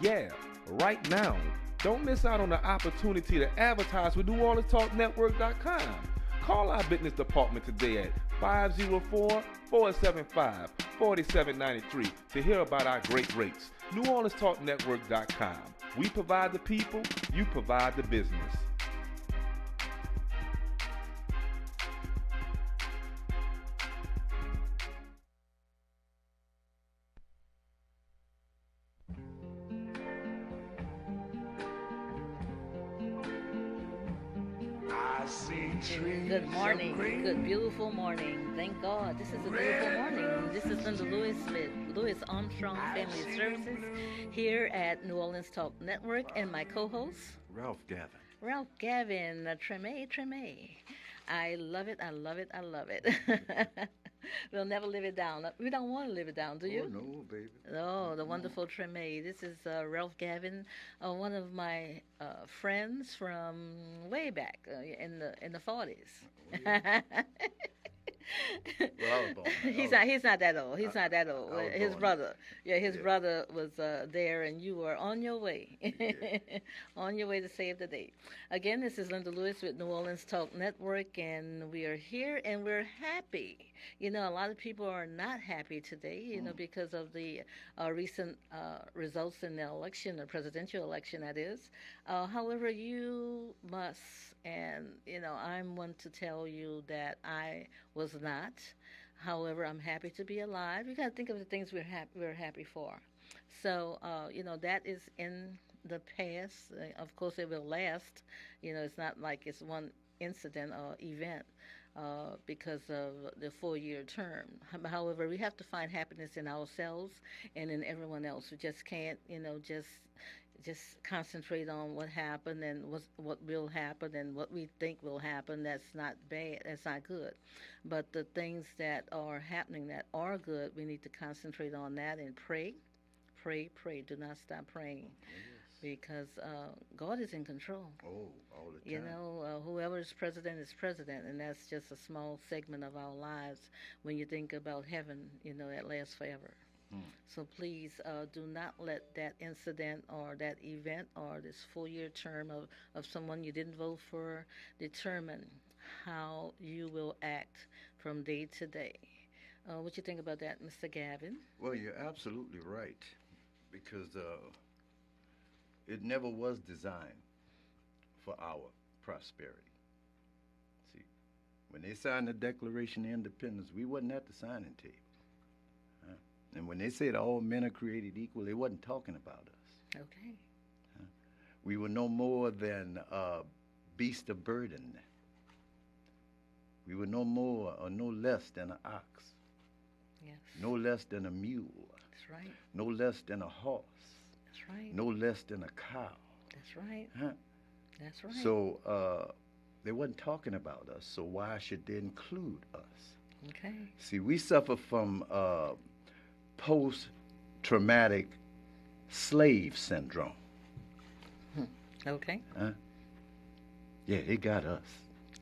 Yeah, right now. Don't miss out on the opportunity to advertise with NewOrleansTalkNetwork.com. Call our business department today at 504-475-4793 to hear about our great rates. NewOrleansTalkNetwork.com. We provide the people, you provide the business. Good morning. Good, beautiful morning. Thank God. This is a beautiful morning. This is Linda Lewis with Louis Armstrong Family Services here at New Orleans Talk Network, and my co-host Ralph Gavin. Ralph Gavin, Treme. I love it. I love it. I love it. We'll never live it down. We don't want to live it down, do you? Oh no, baby. Oh, the wonderful Treme. This is Ralph Gavin, one of my friends from way back in the 40s. Oh, yeah. Well, I was born. He's not that old. He's not that old. I was His born. brother, yeah, his Yeah. brother was there, and you were on your way, Yeah. on your way to save the day. Again, this is Linda Lewis with New Orleans Talk Network, and we are here, and we're happy. You know, a lot of people are not happy today, because of the recent results in the election, the presidential election, that is. However, you must, and I'm one to tell you that I was not. However, I'm happy to be alive. You got to think of the things we're happy for. So, that is in the past. Of course, it will last. It's not like it's one incident or event because of the 4-year term. However, we have to find happiness in ourselves and in everyone else. We just can't, just concentrate on what happened and what will happen and what we think will happen. That's not bad. That's not good. But the things that are happening that are good, we need to concentrate on that and pray, pray, pray. Do not stop praying because God is in control. Oh, all the time. Whoever is president, and that's just a small segment of our lives when you think about heaven, that lasts forever. Hmm. So please do not let that incident or that event or this 4-year term of someone you didn't vote for determine how you will act from day to day. What you think about that, Mr. Gavin? Well, you're absolutely right because it never was designed for our prosperity. See, when they signed the Declaration of Independence, we wasn't at the signing table. Huh? And when they said all men are created equal, they wasn't talking about us. Okay. Huh? We were no more than beast of burden. We were no more or no less than an ox, Yes. no less than a mule, That's right. no less than a horse, That's right. no less than a cow. That's right. Huh? That's right. So they wasn't talking about us, so why should they include us? Okay. See, we suffer from post-traumatic slave syndrome. Okay. Huh? Yeah, it got us.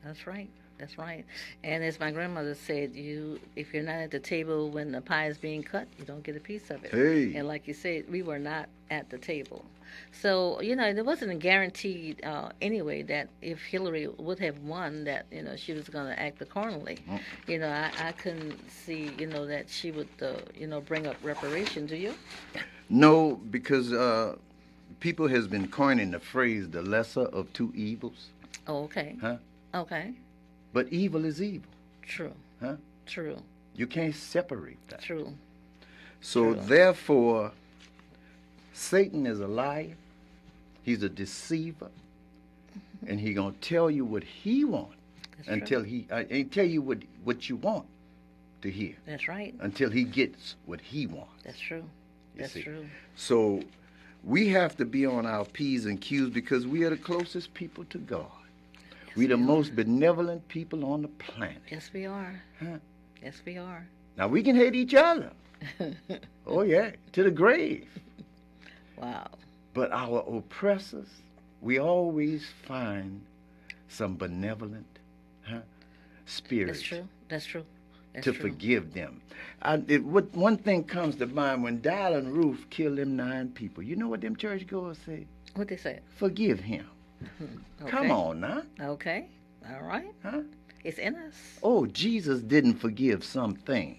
That's right. That's right. And as my grandmother said, if you're not at the table when the pie is being cut, you don't get a piece of it. Hey. And like you said, we were not at the table. So, there wasn't a guaranteed anyway that if Hillary would have won that, she was going to act accordingly. I couldn't see, that she would, bring up reparation. Do you? No, because people has been coining the phrase the lesser of two evils. Oh, okay. Huh? Okay. But evil is evil. True. Huh? True. You can't separate that. True. So True. therefore, Satan is a liar. He's a deceiver. And he gonna tell you what he wants That's until true. he ain't tell you what you want to hear That's right. until he gets what he wants. That's true. You That's see. true. So we have to be on our P's and Q's because we are the closest people to God. We the we most are. benevolent people on the planet. Yes, we are. Huh? Yes, we are. Now we can hate each other. Oh yeah, to the grave. Wow. But our oppressors, we always find some benevolent spirits. That's true. That's true. That's to true. forgive them. One thing comes to mind when Dylan Roof killed them 9 people. You know what them churchgoers say? What they say? Forgive him. Okay. Come on now. Okay. All right. Huh? It's in us. Oh, Jesus didn't forgive some things.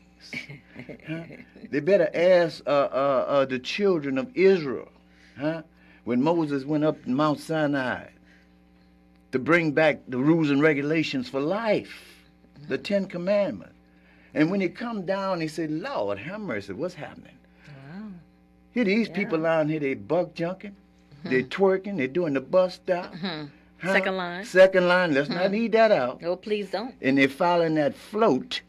Huh? They better ask the children of Israel, huh? When Moses went up Mount Sinai to bring back the rules and regulations for life, the 10 Commandments. And when he come down, he said, Lord, have mercy, what's happening? Wow. Here these Yeah. people down here, they buck junking, they twerking, they doing the bus stop. Hmm. Huh? Second line. Second line, let's not leave that out. No, please don't. And they following that float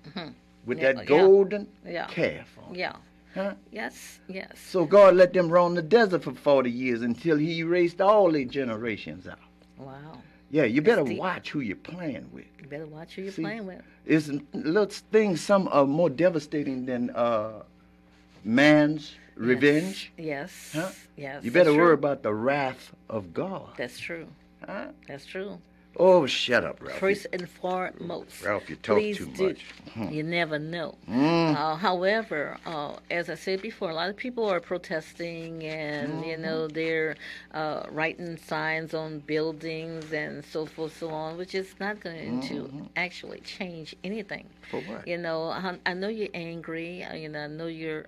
with Yeah, that yeah. golden Yeah. calf on. Yeah. Huh? Yes. Yes. So God let them roam the desert for 40 years until he erased all their generations out. Wow. Yeah, you better deep. watch who you're playing with. You better watch who you're See? playing with. It's little things, some are more devastating than man's revenge. Yes. Huh? Yes. You better that's worry true. about the wrath of God. That's true. Huh? That's true. Oh, shut up, Ralph. First and foremost. Ralph, you talk Please too do. much. You never know. Mm. However, as I said before, a lot of people are protesting and, they're writing signs on buildings and so forth, so on, which is not going to actually change anything. For what? I know you're angry. I know you're,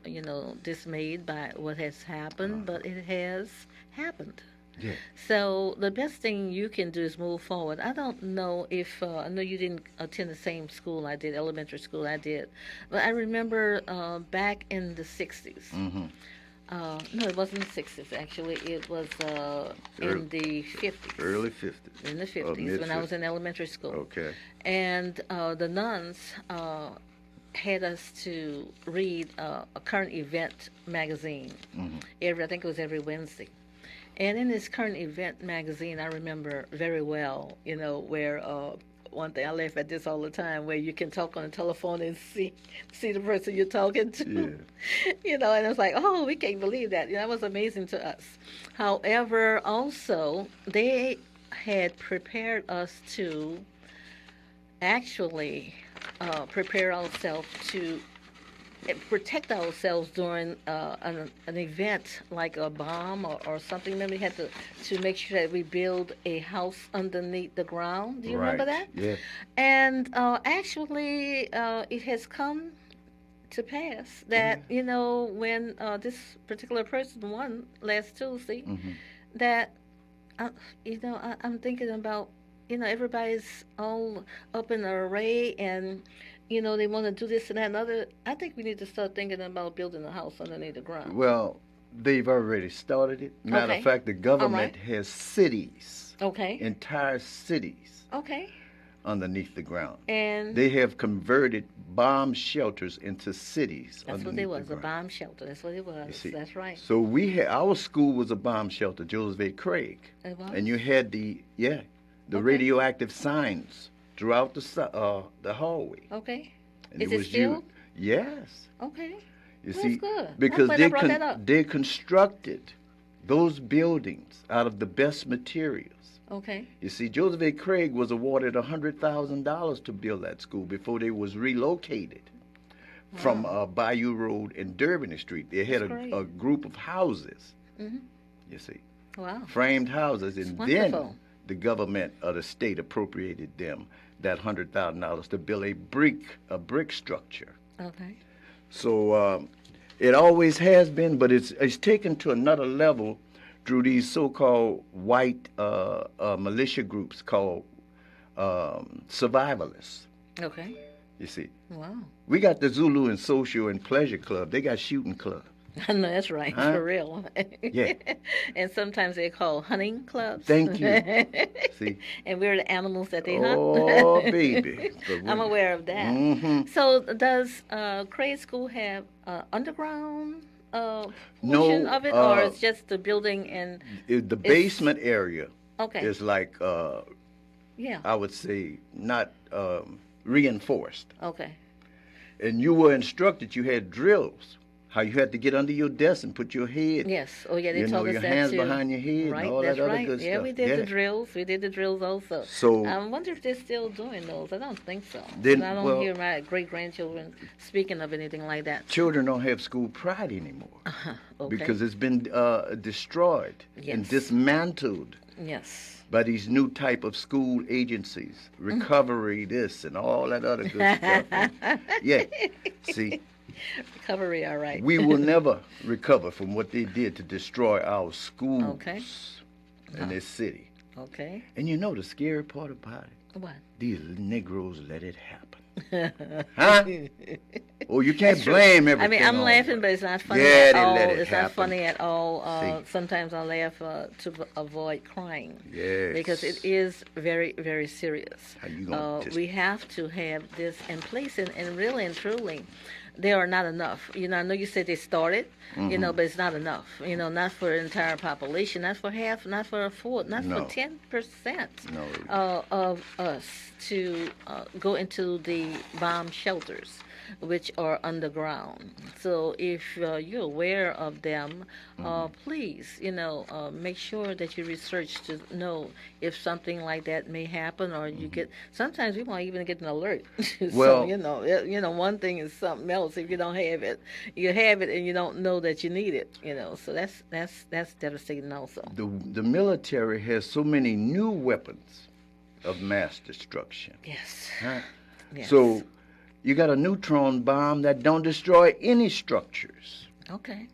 dismayed by what has happened, but it has happened. Yeah. So the best thing you can do is move forward. I don't know if I know you didn't attend the same school I did, elementary school I did, but I remember back in the '60s. Mm-hmm. No, it wasn't the '60s actually. It was in the '50s. Early 50s. In the '50s when I was in elementary school. Okay. And the nuns had us to read a current event magazine. Mm-hmm. I think it was every Wednesday. And in this current event magazine, I remember very well, where one thing, I laugh at this all the time, where you can talk on the telephone and see the person you're talking to. Yeah. And it's like, oh, we can't believe that. That was amazing to us. However, also, they had prepared us to actually prepare ourselves to protect ourselves during an event like a bomb or something. Then we had to make sure that we build a house underneath the ground. Do you remember that? Yeah. And actually, it has come to pass that, when this particular person won last Tuesday, that, I'm thinking about, everybody's all up in an array and they want to do this and that and other. I think we need to start thinking about building a house underneath the ground. Well, they've already started it. Matter Okay. of fact, the government has cities, Okay. entire cities, Okay. underneath the ground. And They have converted bomb shelters into cities. that's what underneath it was, the a ground. bomb shelter. That's what it was. You see. That's right. So our school was a bomb shelter, Joseph A. Craig, It was. and you had the Okay. radioactive signs throughout the hallway. Okay. And Is it was still? Yes. Okay. You That's see, good. because I'm glad I brought that up. they constructed those buildings out of the best materials. Okay. You see, Joseph A. Craig was awarded $100,000 to build that school before they was relocated from Bayou Road and Durbin Street. They had That's great. a group of houses, Mhm. you see, Wow. framed houses, and That's then wonderful. the government of the state appropriated them that $100,000 to build a brick structure. Okay. So it always has been, but it's taken to another level through these so-called white militia groups called survivalists. Okay. You see, Wow. we got the Zulu and Social and Pleasure Club. They got shooting club. I know that's right, Huh? for real. Yeah. And sometimes they're called hunting clubs. Thank you. See? And we're the animals that they hunt. Oh, baby. But I'm aware of that. Mm-hmm. So does Craig School have underground No, portion of it, or it's just the building and The basement area okay, is like, yeah, I would say, not reinforced. okay, And you were instructed, you had drills, How you had to get under your desk and put your head, Yes. Oh, yeah, they you know, taught us your that hands too. behind your head and Right, all that's that other right. good Yeah, stuff. we did the drills. We did the drills also. So I wonder if they're still doing those. I don't think so. 'Cause then, I don't well, hear my great grandchildren speaking of anything like that. children don't have school pride anymore Okay. because it's been destroyed and Yes. dismantled Yes. by these new type of school agencies, recovery this and all that other good stuff. And, yeah, see, Recovery, all right. we will never recover from what they did to destroy our schools Okay. in this city. Okay. And you know the scary part about it? What? These Negroes let it happen. Huh? Oh, you can't That's true. blame I everything. mean, I'm on laughing, them. but it's not funny Yeah, at they all. let it It's not happen. funny at all. See. Sometimes I laugh to avoid crying. Yes. Because it is very, very serious. How you gonna just- We have to have this in place, and really and truly, they are not enough. You know, I know you said they started, you know, but it's not enough. You know, not for the entire population, not for half, not for a fourth, not No. for 10% No. of us to go into the bomb shelters, which are underground. So if you're aware of them, please, you know, make sure that you research to know if something like that may happen, or you get. Sometimes we won't even get an alert. So Well- you know, one thing is something else. If you don't have it, you have it, and you don't know that you need it. You know, so that's devastating also. The military has so many new weapons of mass destruction. Yes. Huh? Yes. So you got a neutron bomb that don't destroy any structures, Okay.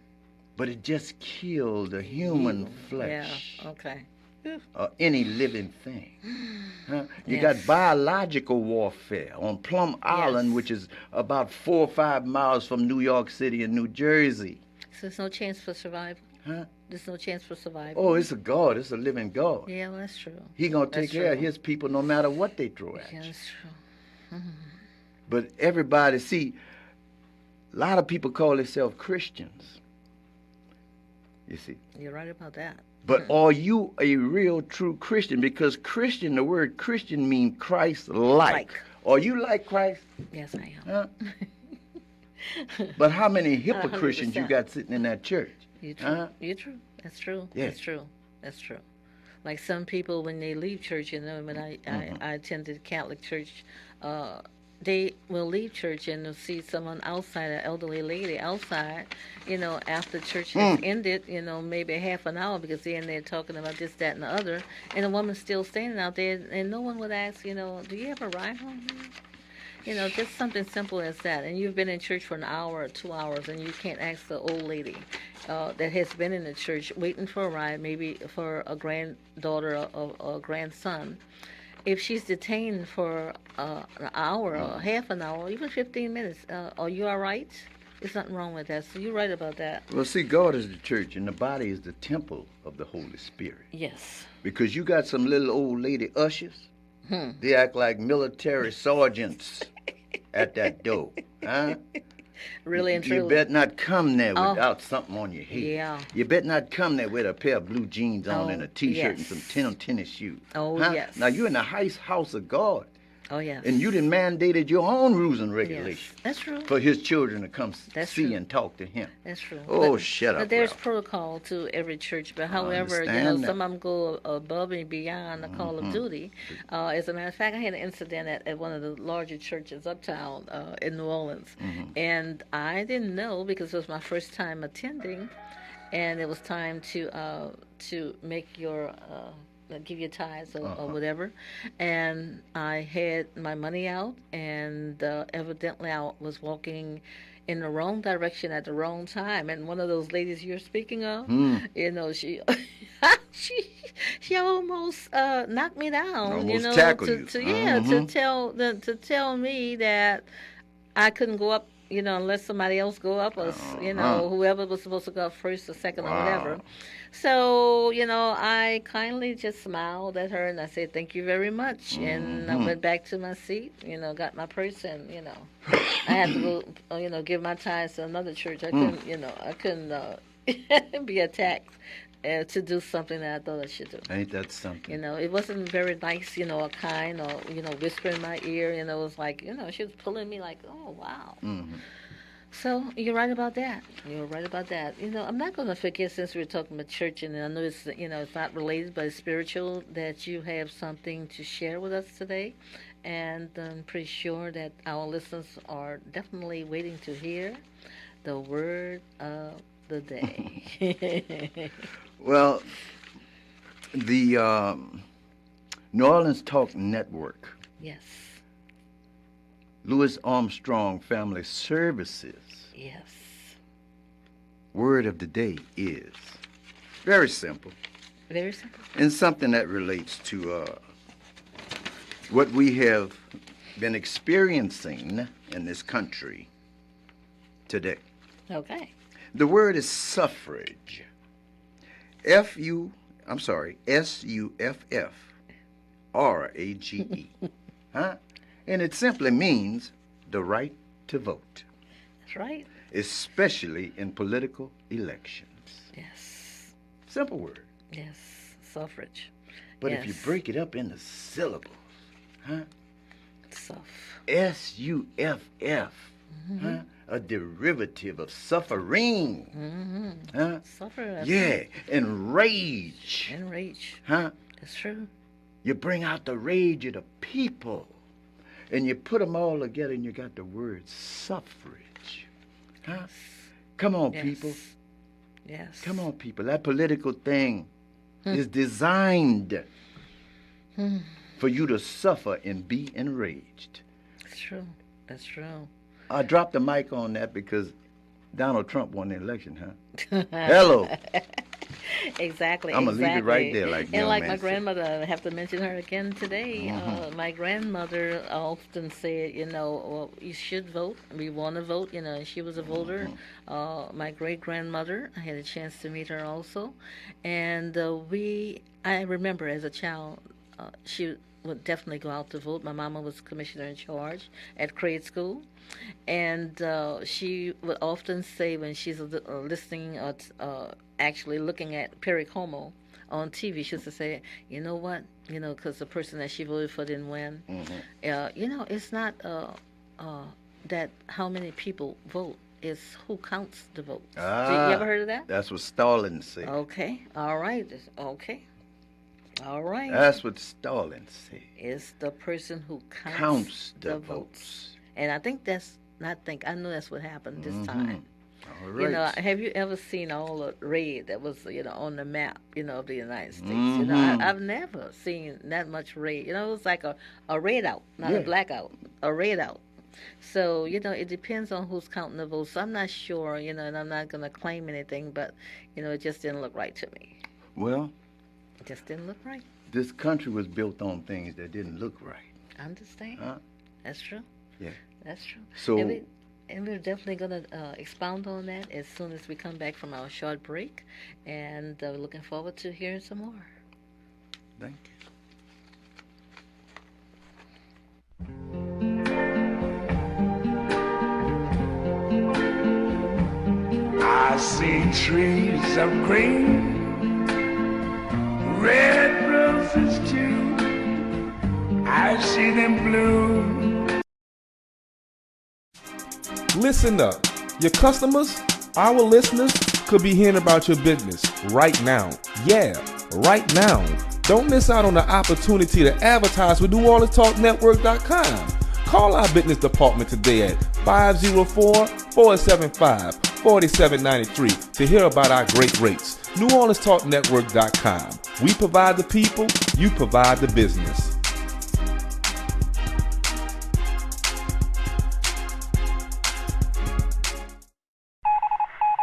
but it just killed the human Yeah. flesh Okay. or any living thing. Huh? You Yes. got biological warfare on Plum Island, Yes. which is about 4 or 5 miles from New York City and New Jersey. So there's no chance for survival. Huh? There's no chance for survival. Oh, it's a God. It's a living God. Yeah, well, that's true. He gonna take That's care of true. his people no matter what they throw at Yeah, you. that's true. But everybody, see, a lot of people call themselves Christians. You see. You're right about that. But are you a real true Christian? Because Christian, the word Christian means Christ-like. Like. Are you like Christ? Yes, I am. Huh? But how many hypocrites you 100%. got sitting in that church? You're true. Huh? You're true. That's true. Yeah. That's true. That's true. Like some people, when they leave church, you know, when I attended Catholic church, they will leave church and they'll see someone outside, an elderly lady outside, you know, after church has ended, you know, maybe half an hour because they're in there talking about this, that, and the other, and the woman's still standing out there, and no one would ask, you know, do you have a ride home? You know, just something simple as that. And you've been in church for an hour or 2 hours, and you can't ask the old lady that has been in the church waiting for a ride, maybe for a granddaughter or a grandson. If she's detained for an hour or half an hour, even 15 minutes, are you all right? There's nothing wrong with that. So you're right about that. Well, see, God is the church, and the body is the temple of the Holy Spirit. Yes. Because you got some little old lady ushers. Hmm. They act like military sergeants at that door. Huh? Really and You truly. better not come there Oh. without something on your head. Yeah. You better not come there with a pair of blue jeans on Oh, and a T-shirt and yes. some tennis shoes. Oh, Huh? yes. Now, you're in the house of God, Oh, yes. and you done mandated your own rules and Yes. regulations That's true. for his children to come That's see true. and talk to him. That's true. Oh, shut up, But there's Ralph. protocol to every church. But however, you know, understand that. some of them go above and beyond the call of duty. As a matter of fact, I had an incident at one of the larger churches uptown in New Orleans, and I didn't know because it was my first time attending, and it was time to make your give your tithes or whatever, and I had my money out, and evidently I was walking in the wrong direction at the wrong time, and one of those ladies you're speaking of, you know, she she almost knocked me down, you Almost know, tackled you. to tell me that I couldn't go up, you know, unless somebody else go up, or you know, whoever was supposed to go up first or second or whatever. So, you know, I kindly just smiled at her and I said, thank you very much. And I went back to my seat, you know, got my purse, and, you know, I had to go, you know, give my tithes to another church. I couldn't, you know, I couldn't be attacked to do something that I thought I should do. Ain't that something? You know, it wasn't very nice, you know, or kind, or, you know, whisper in my ear. You know, it was like, you know, she was pulling me like, oh, wow. So you're right about that. You're right about that. I'm not going to forget, since we're talking about church, and I know it's not related, but it's spiritual, that you have something to share with us today, and I'm pretty sure that our listeners are definitely waiting to hear the word of the day. Well, the New Orleans Talk Network, Yes. Louis Armstrong Family Services, Yes. word of the day is very simple Very simple. and something that relates to what we have been experiencing in this country today. Okay. The word is suffrage. SUFFRAGE. Huh? And it simply means the right to vote, That's right. especially in political elections. Yes. Simple word. Yes. Suffrage. But if you Yes. break it up into syllables, huh? Suff. SUFF, huh? A derivative of suffering, Mm-hmm. huh? Suffer. That's Yeah, right. and rage, And rage. huh? That's true. You bring out the rage of the people, and you put them all together, and you got the word suffrage, huh? Yes. Come on, Yes. people. Yes. Come on, people. That political thing is designed Hmm. for you to suffer and be enraged. That's true. That's true. I dropped the mic on that because Donald Trump won the election, huh? Hello. Exactly. I'ma leave it right exactly. there, like And young like man my said. grandmother, I have to mention her again today. My grandmother often said, well, you should vote. We want to vote. And she was a voter. My great grandmother, I had a chance to meet her also, and I remember as a child, she would definitely go out to vote. My mama was commissioner in charge at grade school, and she would often say when she's listening or actually looking at Perry Como on TV, she used to say, you know what, because the person that she voted for didn't win. It's not that how many people vote, it's who counts the votes. You ever heard of that? That's what Stalin said. Okay, all right, okay, all right. That's what Stalin said. It's the person who Counts the votes. votes. And I think I know that's what happened this time. All right. Have you ever seen all the red that was, on the map, of the United States? Mhm. I've never seen that much red. It was like a red out, not Yeah. a blackout, a red out. So, it depends on who's counting the votes. So I'm not sure, and I'm not going to claim anything, but, it just didn't look right to me. Well, It just didn't look right. this country was built on things that didn't look right. I understand. Huh? That's true. Yeah. That's true. So, And we're definitely going to expound on that as soon as we come back from our short break. And we're looking forward to hearing some more. thank you. I see trees of green, red roses too. I see them bloom. Listen up. Your customers, our listeners, could be hearing about your business right now. Yeah, right now. Don't miss out on the opportunity to advertise with NewOrleansTalkNetwork.com. Call our business department today at 504-475-4793 to hear about our great rates. NewOrleansTalkNetwork.com. We provide the people, you provide the business.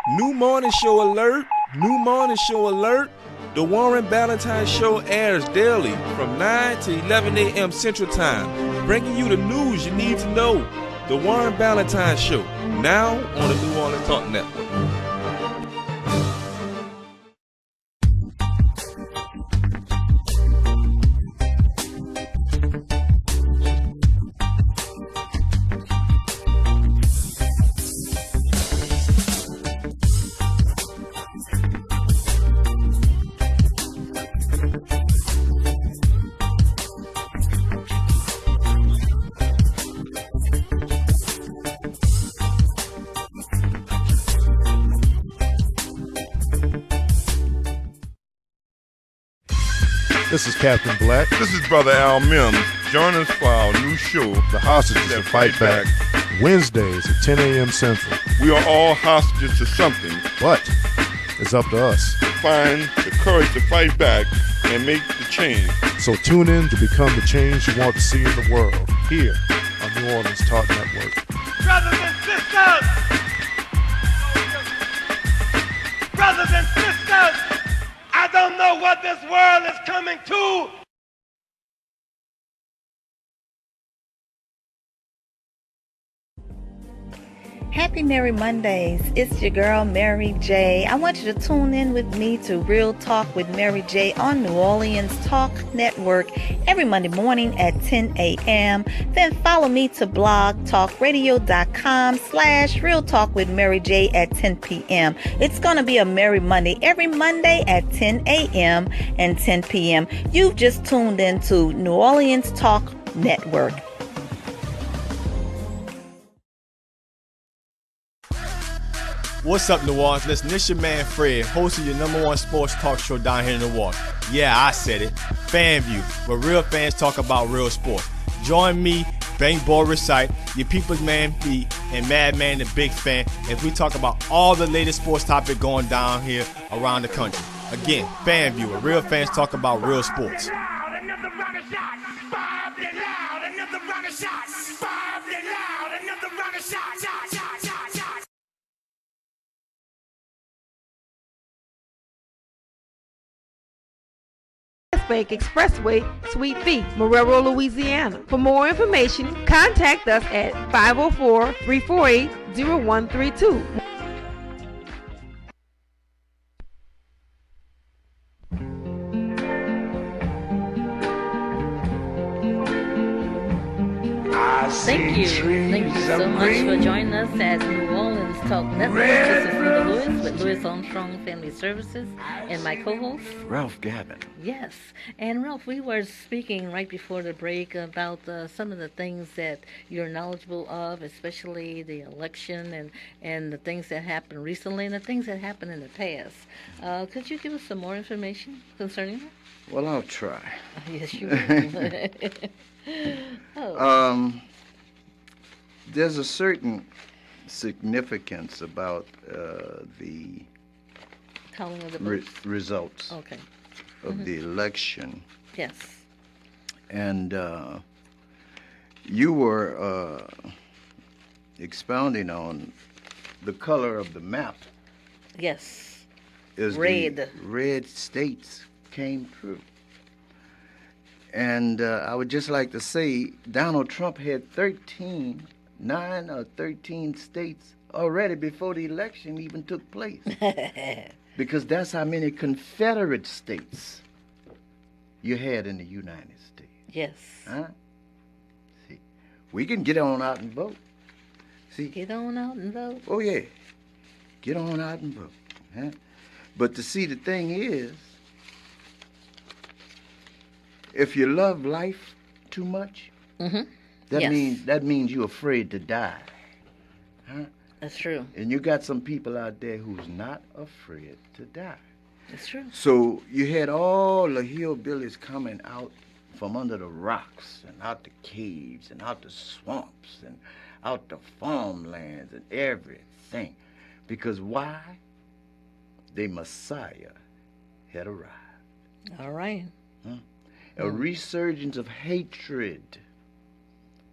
New morning show alert! New morning show alert! The Warren Ballantyne Show airs daily from 9 to 11 a.m. Central Time, bringing you the news you need to know. The Warren Ballantyne Show, now on the New Orleans Talk Network. This is Captain Black. This is Brother Al Mims. Join us for our new show, The Hostages That That Fight Back. Wednesdays at 10 a.m. Central. We are all hostages to something. But it's up to us. Find the courage to fight back and make the change. So tune in to become the change you want to see in the world here on New Orleans Talk Network. Brothers and sisters! Brothers and sisters! I don't know what this world is coming to. Happy Merry Mondays. It's your girl, Mary J. I want you to tune in with me to Real Talk with Mary J on New Orleans Talk Network every Monday morning at 10 a.m. Then follow me to blogtalkradio.com/Real Talk with Mary J at 10 p.m. It's going to be a Merry Monday every Monday at 10 a.m. and 10 p.m. You've just tuned into New Orleans Talk Network. What's up, New Orleans? Listen, this your man Fred, host of your #1 sports talk show down here in New Orleans. Yeah, I said it. FanView, where real fans talk about real sports. Join me, Bank Boy Recite, your people's man B, and Madman the Big Fan as we talk about all the latest sports topics going down here around the country. Again, FanView, where real fans talk about real sports. Another rocket shot, five and loud. Another rocket shot, five and loud. Another rocket shot, shot, shot, shot, shot. Bank Expressway, Suite B, Marrero, Louisiana. For more information, contact us at 504-348-0132. Thank you. Thank you so much for joining us at New Orleans Talk Network. This is Linda Lewis with Lewis Armstrong Family Services and my co-host, Ralph Gavin. Yes. And Ralph, we were speaking right before the break about some of the things that you're knowledgeable of, especially the election and the things that happened recently and the things that happened in the past. Could you give us some more information concerning that? Well, I'll try. Yes, you will. There's a certain significance about the Calling of the votes. results Okay. of the election. Yes. And you were expounding on the color of the map. Yes. Is Red. The red states came true. And I would just like to say Donald Trump had 9 or 13 states already before the election even took place. Because that's how many Confederate states you had in the United States. Yes. Huh? See, we can get on out and vote. See, Get on out and vote. oh yeah, get on out and vote. Huh? But to see, the thing is, if you love life too much, Mm-hmm. that means you're afraid to die. Huh? That's true. And you got some people out there who's not afraid to die. That's true. So you had all the hillbillies coming out from under the rocks and out the caves and out the swamps and out the farmlands and everything. Because why? The Messiah had arrived. All right. A resurgence of hatred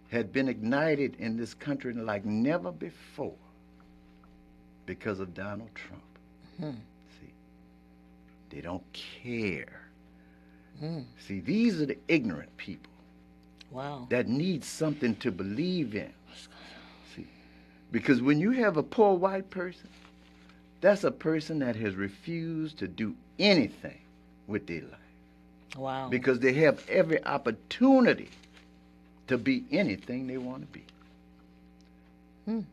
had been ignited in this country like never before because of Donald Trump. See, they don't care. See, these are the ignorant people Wow. that need something to believe in. See, because when you have a poor white person, that's a person that has refused to do anything with their life. Wow. Because they have every opportunity to be anything they want to be.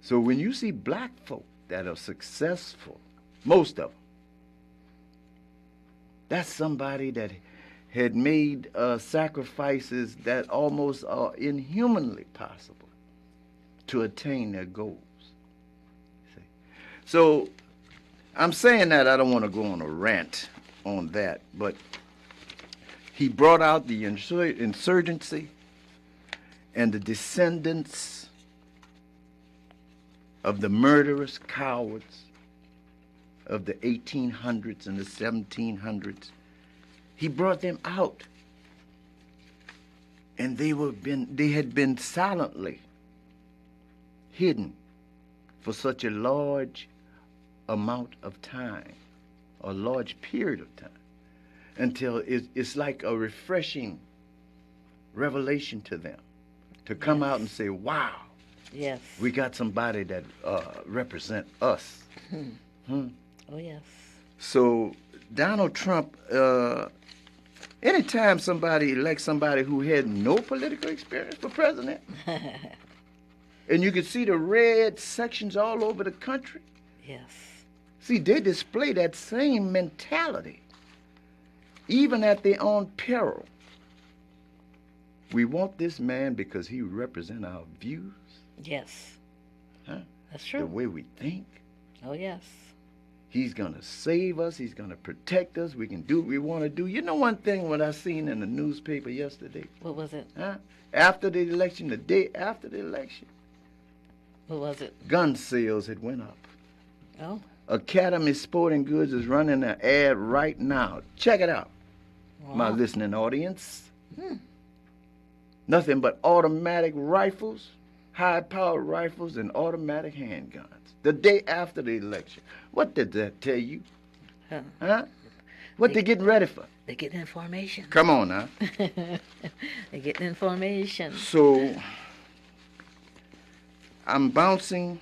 So when you see black folk that are successful, most of them, that's somebody that had made sacrifices that almost are inhumanly possible to attain their goals. See? So I'm saying that I don't want to go on a rant on that, but He brought out the insurgency and the descendants of the murderous cowards of the 1800s and the 1700s. He brought them out. And they had been silently hidden for such a large amount of time, a large period of time, until it's like a refreshing revelation to them to come out and say, wow, Yes. we got somebody that represent us. Oh, yes. So Donald Trump, anytime somebody elects somebody who had no political experience for president, and you can see the red sections all over the country, Yes. see, they display that same mentality, even at their own peril. We want this man because he represents our views, Yes. huh? That's the true. way we think. Oh, yes. He's going to save us. He's going to protect us. We can do what we want to do. You know one thing what I seen in the newspaper yesterday? What was it? Huh? After the election, the day after the election, What was it? gun sales had went up. Oh, Academy Sporting Goods is running an ad right now. Check it out, my wow. listening audience. Hmm. Nothing but automatic rifles, high-powered rifles, and automatic handguns. The day after the election. What did that tell you? Huh. Huh? What they getting ready for? They're getting information. Come on now. They're getting information. So I'm bouncing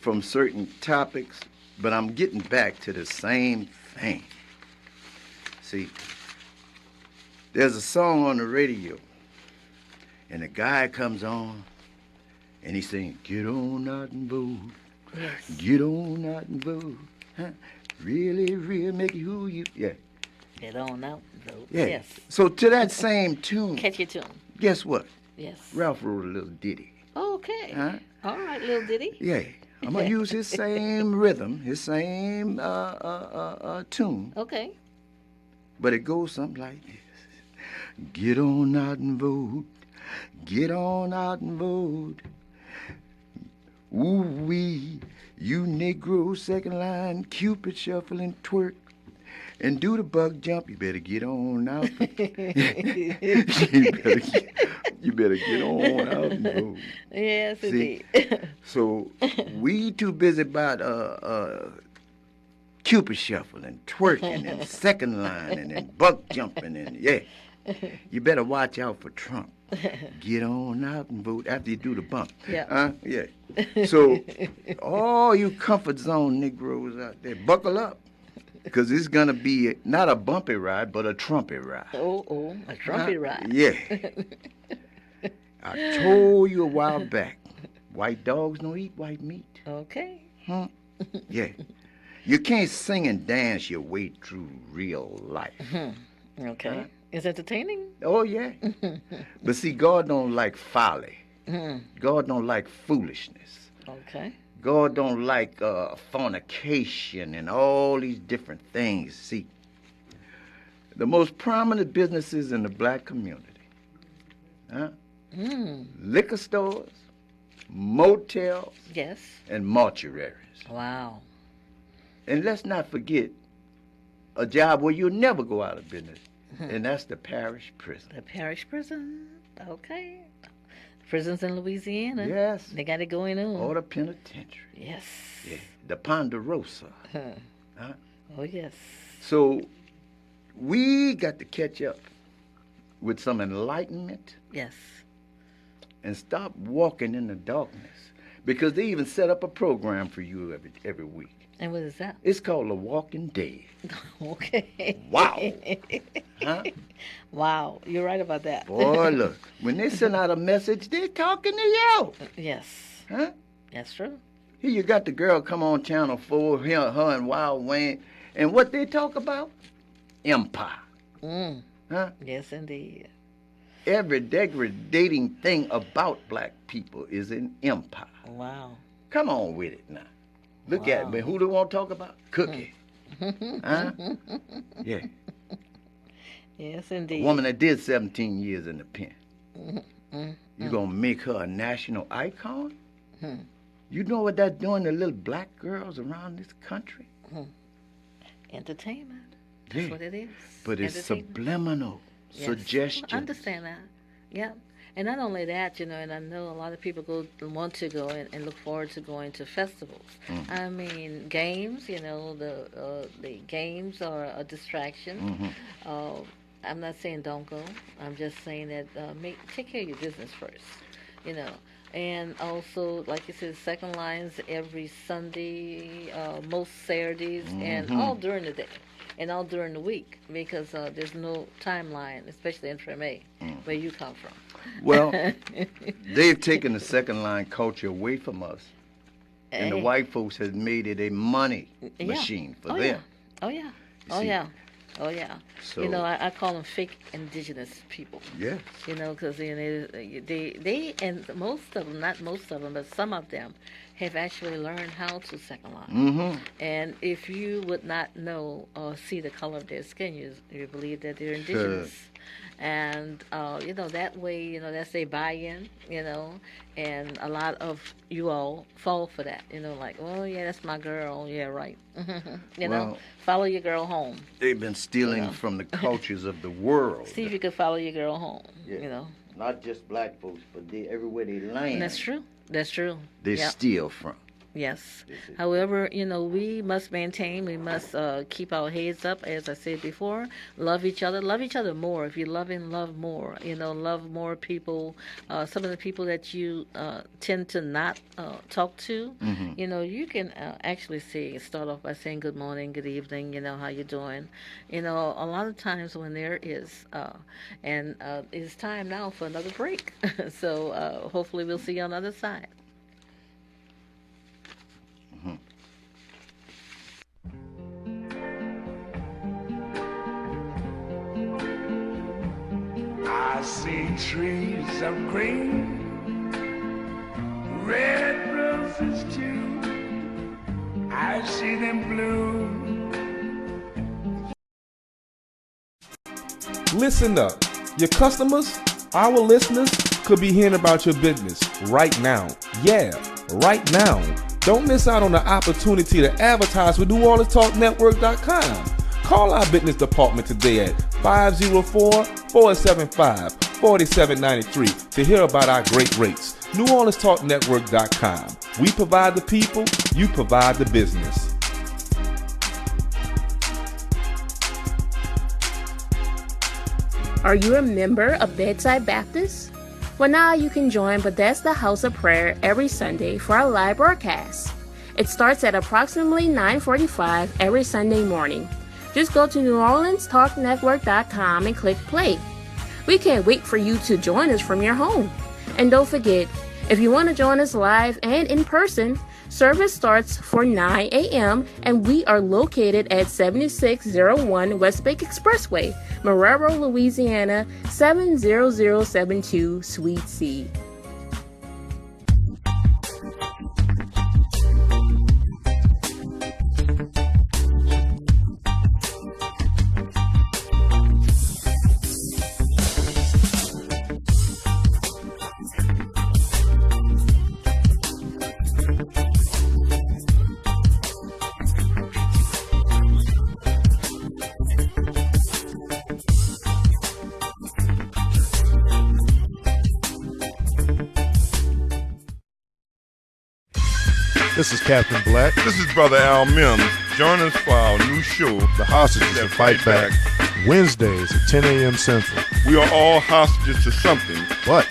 from certain topics, but I'm getting back to the same thing. See, there's a song on the radio, and a guy comes on, and he's saying, get on out and vote. Yes. Get on out and vote. Huh? Really, really make you who you... Yeah, Get on out. Vote. yeah. Yes. So to that same tune, Catchy tune. guess what? Yes. Ralph wrote a little ditty. Okay. Huh? All right, little Diddy. Yeah, I'm gonna use his same rhythm, his same tune, Okay. but it goes something like this: get on out and vote, get on out and vote. Ooh wee, you Negro second line, Cupid shuffle and twerk, and do the buck jump. You better get on out. you better get on out and vote. Yes, See? indeed. So we too busy about Cupid shuffle and twerking and second line and buck jumping and yeah. You better watch out for Trump. Get on out and vote after you do the bump. Yeah. Yeah. So all you comfort zone Negroes out there, buckle up. Because it's going to be not a bumpy ride, but a Trumpy ride. Oh, a Trumpy ride. Yeah. I told you a while back, white dogs don't eat white meat. Okay. Huh? Yeah. You can't sing and dance your way through real life. Okay. Huh? It's entertaining. Oh, yeah. But see, God don't like folly. Mm. God don't like foolishness. Okay. God don't like fornication and all these different things. See, the most prominent businesses in the black community, huh? Liquor stores, motels, Yes. and mortuaries. Wow. And let's not forget a job where you'll never go out of business, and that's the parish prison. The parish prison. Okay. Prisons in Louisiana. Yes. They got it going on. Or the penitentiary. Yes. Yeah. The Ponderosa. Huh? Oh, yes. So we got to catch up with some enlightenment Yes. and stop walking in the darkness. Because they even set up a program for you every week. And what is that? It's called The Walking Dead. Okay. Wow. Huh? Wow. You're right about that. Boy, look, when they send out a message, they're talking to you. Yes. Huh? That's true. Here you got the girl come on Channel 4, her and Wild Wayne, and what they talk about? Empire. Mm. Huh? Yes, indeed. Every degrading thing about black people is an empire. Wow. Come on with it now. Look at me. Who do we want to talk about? Cookie. Huh? Yeah. Yes, A indeed. woman that did 17 years in the pen. Mm-hmm. You gonna make her a national icon? Hmm. You know what that's doing to little black girls around this country? Entertainment. That's Yeah. what it is. But it's Entertainment. subliminal Yes. suggestion. I understand that. Yeah. And not only that, and I know a lot of people want to go and look forward to going to festivals. Mm-hmm. I mean, games, the games are a distraction. Mm-hmm. I'm not saying don't go. I'm just saying that take care of your business first, And also, like you said, second lines every Sunday, most Saturdays, and all during the day. And all during the week, because there's no timeline, especially in FMA, where you come from. Well, they've taken the second line culture away from us, and the Hey. white folks has made it a money Yeah. machine for Oh, them. Yeah. Oh yeah. Oh see? yeah. Oh yeah. So- I call them fake indigenous people. Yes. Because they and most of them, not most of them, but some of them, have actually learned how to second line. Mm-hmm. And if you would not know or see the color of their skin, you believe that they're Sure. indigenous. And that way, that's their buy-in, and a lot of you all fall for that, like, oh yeah, that's my girl, yeah, right. Well- Follow your girl home. They've been stealing Yeah. from the cultures of the world. See if you can follow your girl home. Yeah. Not just black folks, but everywhere they land. And that's true. That's true. They Yeah. steal from. Yes. Yes, it- However, we must keep our heads up, as I said before. Love each other more. If you love more. Love more people. Some of the people that you tend to not talk to, you can actually start off by saying good morning, good evening, how you doing. A lot of times when there is, and it's time now for another break. So hopefully we'll see you on the other side. I see trees of green, red roses too. I see them bloom. Listen up. Your customers, our listeners, could be hearing about your business right now. Yeah, right now. Don't miss out on the opportunity to advertise with NewOrleansTalkNetwork.com. Call our business department today at 504-475-4793 to hear about our great rates. NewOrleansTalkNetwork.com. We provide the people, you provide the business. Are you a member of Bedside Baptist? Well, now you can join Bethesda House of Prayer every Sunday for our live broadcast. It starts at approximately 9:45 every Sunday morning. Just go to NewOrleansTalkNetwork.com and click play. We can't wait for you to join us from your home. And don't forget, if you want to join us live and in person, service starts for 9 a.m. and we are located at 7601 West Lake Expressway, Marrero, Louisiana, 70072, Suite C. This is Captain Black. This is Brother Al Mims. Join us for our new show, The Hostages that Fight Back. Wednesdays at 10 a.m. Central. We are all hostages to something. But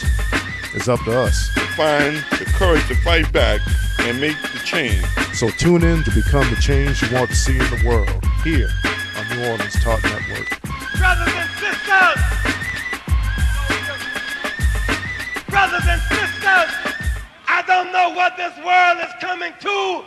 it's up to us. To find the courage to fight back and make the change. So tune in to become the change you want to see in the world. Here on New Orleans Talk Network. Brothers and sisters! Brothers and sisters! I don't know what this world is coming to.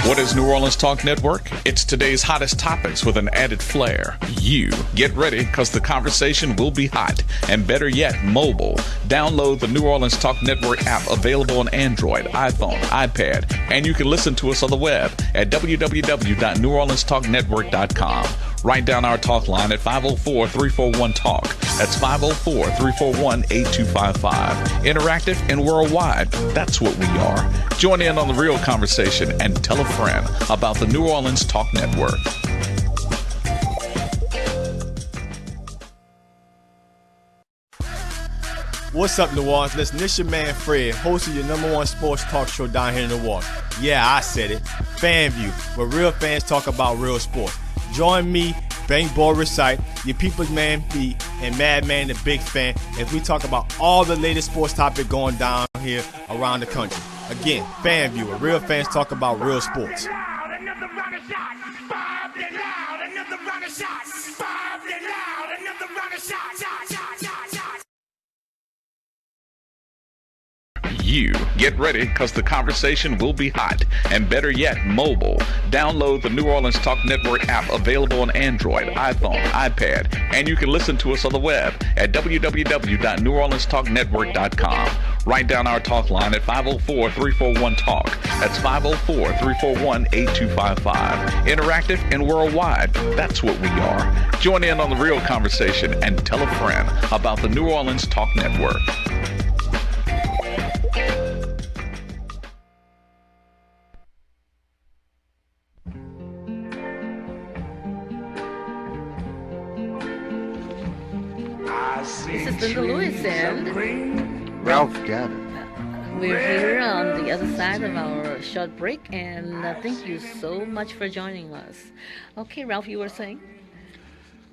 What is New Orleans Talk Network? It's today's hottest topics with an added flair. You get ready because the conversation will be hot and better yet, mobile. Download the New Orleans Talk Network app available on Android, iPhone, iPad, and you can listen to us on the web at www.neworleanstalknetwork.com. Write down our talk line at 504-341-TALK. That's 504-341-8255. Interactive and worldwide. That's what we are. Join in on the real conversation and tell a friend about the New Orleans Talk Network. What's up, New Orleans? Listen, this your man Fred, host of your #1 sports talk show down here in New Orleans. Yeah, I said it. FanView, where real fans talk about real sports. Join me, Bank Boy Recite, your people's man B, and Madman the Big Fan as we talk about all the latest sports topics going down here around the country. Again, FanView, where real fans talk about real sports. Another round of shots. Bob it loud. Another round of shots. Bob it loud. Another round of shots. You get ready because the conversation will be hot and better yet, mobile. Download the New Orleans Talk Network app available on Android, iPhone, iPad, and you can listen to us on the web at www.neworleanstalknetwork.com. Write down our talk line at 504-341-TALK. That's 504-341-8255. Interactive and worldwide. That's what we are. Join in on the real conversation and tell a friend about the New Orleans Talk Network. This is Linda Lewis and Ralph Gavin. We're here on the other side of our short break, and thank you so much for joining us. Okay, Ralph, you were saying?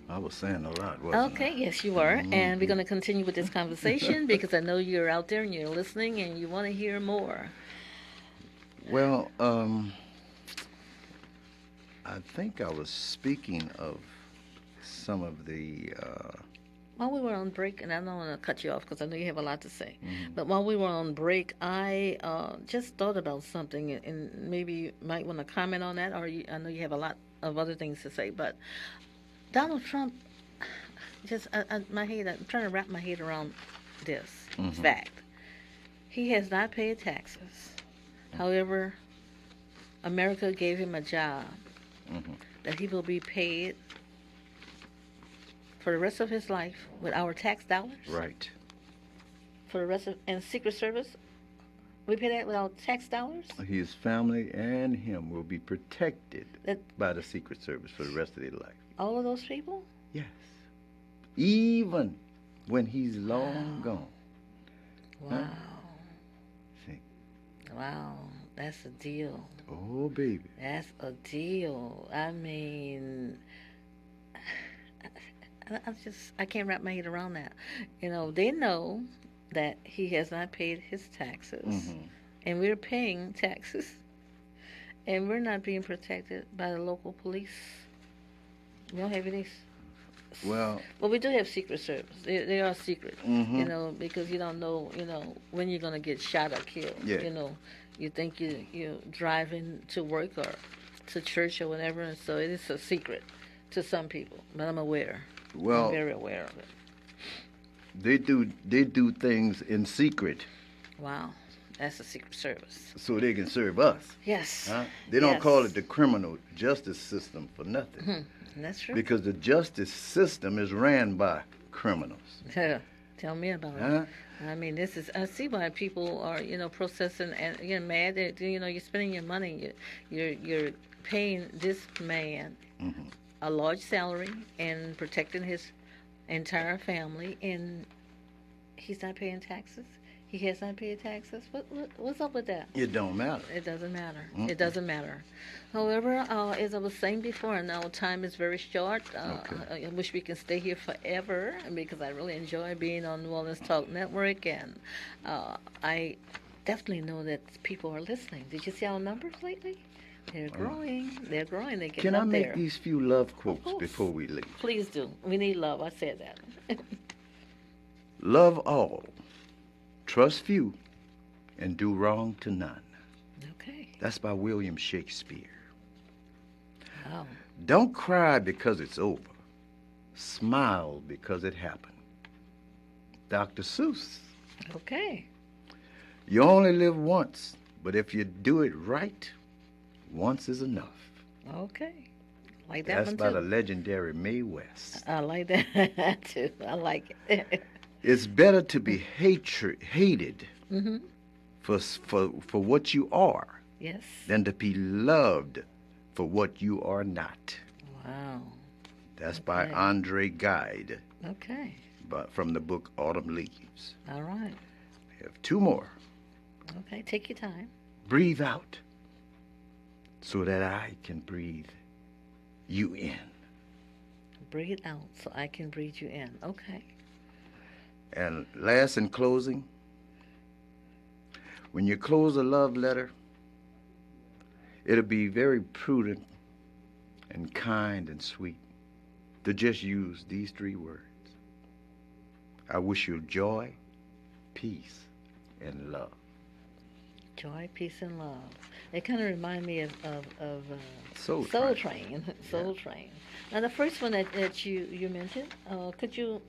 I was saying a lot, wasn't Okay, yes, you were. And we're going to continue with this conversation because I know you're out there and you're listening and you want to hear more. Well, I think I was speaking of some of the... While we were on break, and I don't want to cut you off because I know you have a lot to say, but while we were on break, I just thought about something, and maybe you might want to comment on that, or I know you have a lot of other things to say, but Donald Trump, I'm trying to wrap my head around this fact. He has not paid taxes. However, America gave him a job that he will be paid for the rest of his life with our tax dollars. Right. For the rest of, and Secret Service, we pay that with our tax dollars. His family and him will be protected by the Secret Service for the rest of their life. All of those people? Yes. Even when he's long gone. Wow. Huh? See. Wow, that's a deal. Oh, baby. That's a deal. I mean, I can't wrap my head around that. You know, they know that he has not paid his taxes, and we're paying taxes, and we're not being protected by the local police. We don't have any. Well, we do have Secret Service. They are secret, you know, because you don't know, you know, when you're gonna get shot or killed. Yeah. You know, you think you're driving to work or to church or whatever, and so it is a secret to some people. But I'm aware. Well, I'm very aware of it. They do things in secret. Wow, that's the Secret Service. So they can serve us. Yes. Huh? They don't call it the criminal justice system for nothing. That's true. Because the justice system is ran by criminals. Tell me about it. I mean, I see why people are, you know, processing and you're mad that, you know, you're spending your money. You're paying this man a large salary and protecting his entire family, and he's not paying taxes. He has not paid taxes. What's up with that? It don't matter. It doesn't matter. It doesn't matter. However, as I was saying before, and our time is very short. I wish we can stay here forever because I really enjoy being on New Orleans Talk Network, and I definitely know that people are listening. Did you see our numbers lately? They're growing. They're growing. They're getting Can I up make there. these few love quotes before we leave? Please do. We need love. I said that. Love all, trust few, and do wrong to none. Okay. That's by William Shakespeare. Wow. Don't cry because it's over. Smile because it happened. Dr. Seuss. Okay. You only live once, but if you do it right, once is enough. Okay. Like that That's one by too. the legendary Mae West. I like that too. I like it. It's better to be hated Mm-hmm. for what you are Yes. than to be loved for what you are not. Wow. That's by Okay. Andre Gide, Okay. but from the book Autumn Leaves. All right. I have two more. Okay. Take your time. Breathe out so that I can breathe you in. Breathe out so I can breathe you in. Okay. And last, in closing, when you close a love letter, it'll be very prudent and kind and sweet to just use these three words. I wish you joy, peace, and love. Joy, peace, and love. It kind of reminds me of Soul Train. Soul Train. Now, the first one that you mentioned, could you?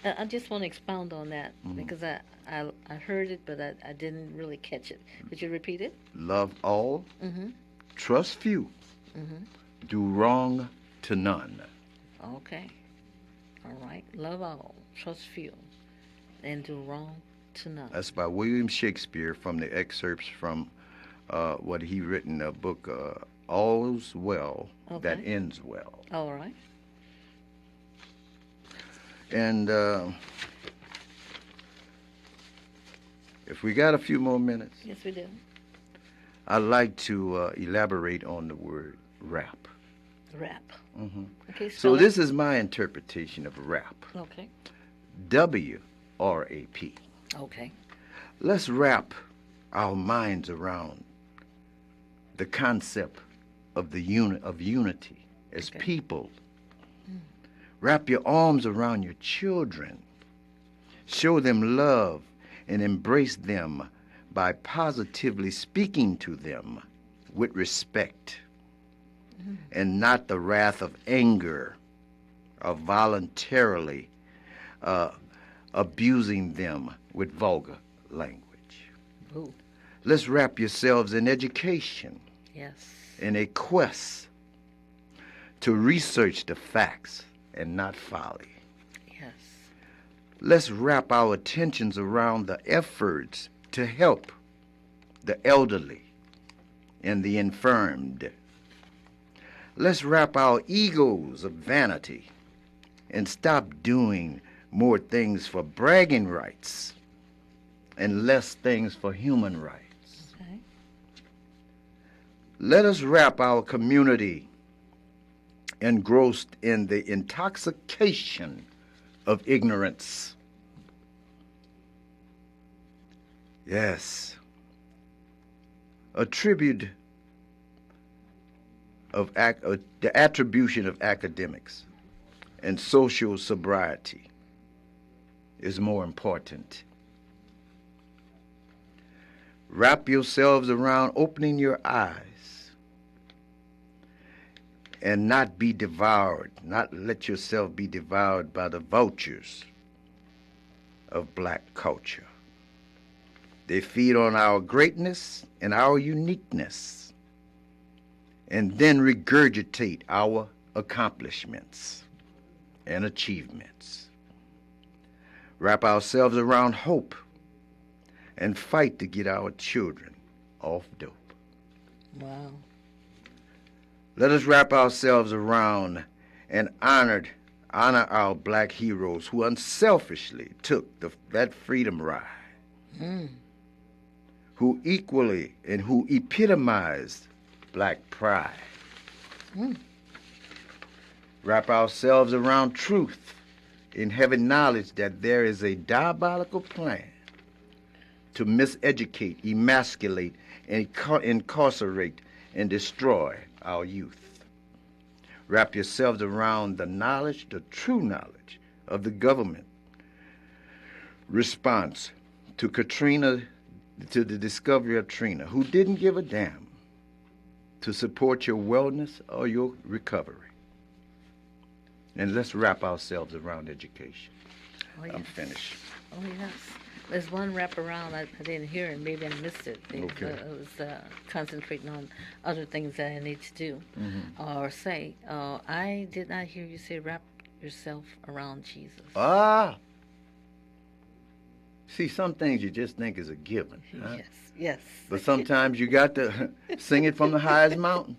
I just want to expound on that because I heard it, but I didn't really catch it. Could you repeat it? Love all, Mm-hmm. trust few, Mm-hmm. do wrong to none. Okay. All right. Love all, trust few, and do wrong to none. That's by William Shakespeare from the excerpts from what he written a book, All's Well That Okay. Ends Well. All right. And if we got a few more minutes, Yes, we do. I'd like to elaborate on the word rap. Rap. Hmm Okay. So spell it. this is my interpretation of rap. Okay. W-R-A-P. Okay. Let's wrap our minds around the concept of unity as Okay. people. Wrap your arms around your children. Show them love and embrace them by positively speaking to them with respect and not the wrath of anger or voluntarily abusing them with vulgar language. Ooh. Let's wrap yourselves in education, Yes. in a quest to research the facts and not folly. Yes. Let's wrap our attentions around the efforts to help the elderly and the infirmed. Let's wrap our egos of vanity and stop doing more things for bragging rights and less things for human rights. Okay. Let us wrap our community engrossed in the intoxication of ignorance. Yes. The attribution of academics and social sobriety is more important. Wrap yourselves around opening your eyes and not be devoured, not let yourself be devoured by the vultures of black culture. They feed on our greatness and our uniqueness and then regurgitate our accomplishments and achievements. Wrap ourselves around hope and fight to get our children off dope. Wow. Let us wrap ourselves around and honor our black heroes who unselfishly took that freedom ride, who equally and who epitomized black pride. Wrap ourselves around truth in having knowledge that there is a diabolical plan to miseducate, emasculate, and incarcerate and destroy our youth. Wrap yourselves around the knowledge, the true knowledge of the government response to Katrina, to the discovery of Trina, who didn't give a damn to support your wellness or your recovery. And let's wrap ourselves around education. Oh, yes. I'm finished. Oh, yes. There's one wraparound I didn't hear, and maybe I missed it. Okay. I was concentrating on other things that I need to do or say. I did not hear you say wrap yourself around Jesus. Ah! See, some things you just think is a given. Huh? Yes, yes. But sometimes you got to sing it from the highest mountain.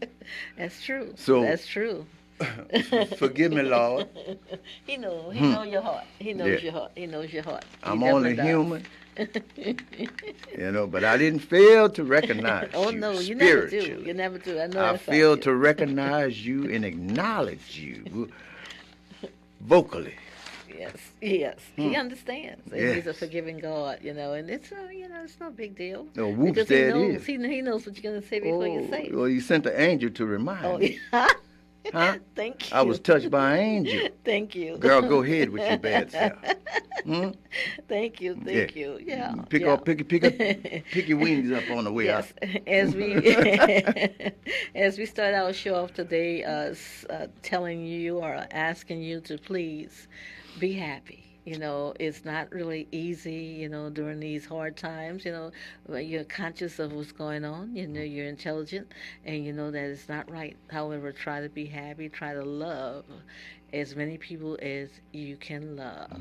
That's true. So- That's true. Forgive me, Lord. He knows your heart. He knows Yeah. your heart. He knows your heart. He I'm only definitely human. But I didn't fail to recognize Oh, you no, you never do. spiritually. You never do. I know I that's about failed you. to recognize you and acknowledge you vocally. Yes, yes. He understands. And Yes. He's a forgiving God, and it's it's no big deal. No, whoops, because there it he knows, is. he knows what you're going to say before you say it. Well, you sent the angel to remind Oh, me. yeah. Huh? Thank you. I was touched by an angel. Thank you. Girl, go ahead with your bad self. Thank you. Thank you. Yeah. Pick yeah. up, pick your wings up on the way out. Yes, as we start our show off today, telling you or asking you to please be happy. It's not really easy, during these hard times, when you're conscious of what's going on, you're intelligent, and you know that it's not right. However, try to be happy, try to love as many people as you can love.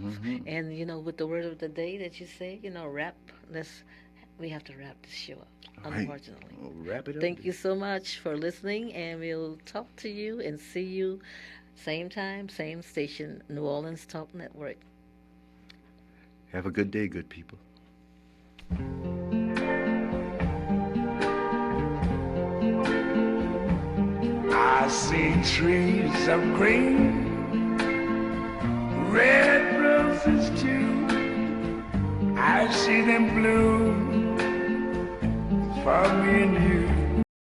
And, with the word of the day that you say, we have to wrap this show up, unfortunately. We'll wrap it up. Thank you so much for listening, and we'll talk to you and see you same time, same station, New Orleans Talk Network. Have a good day, good people. I see trees of green, red roses too. I see them bloom for me and you.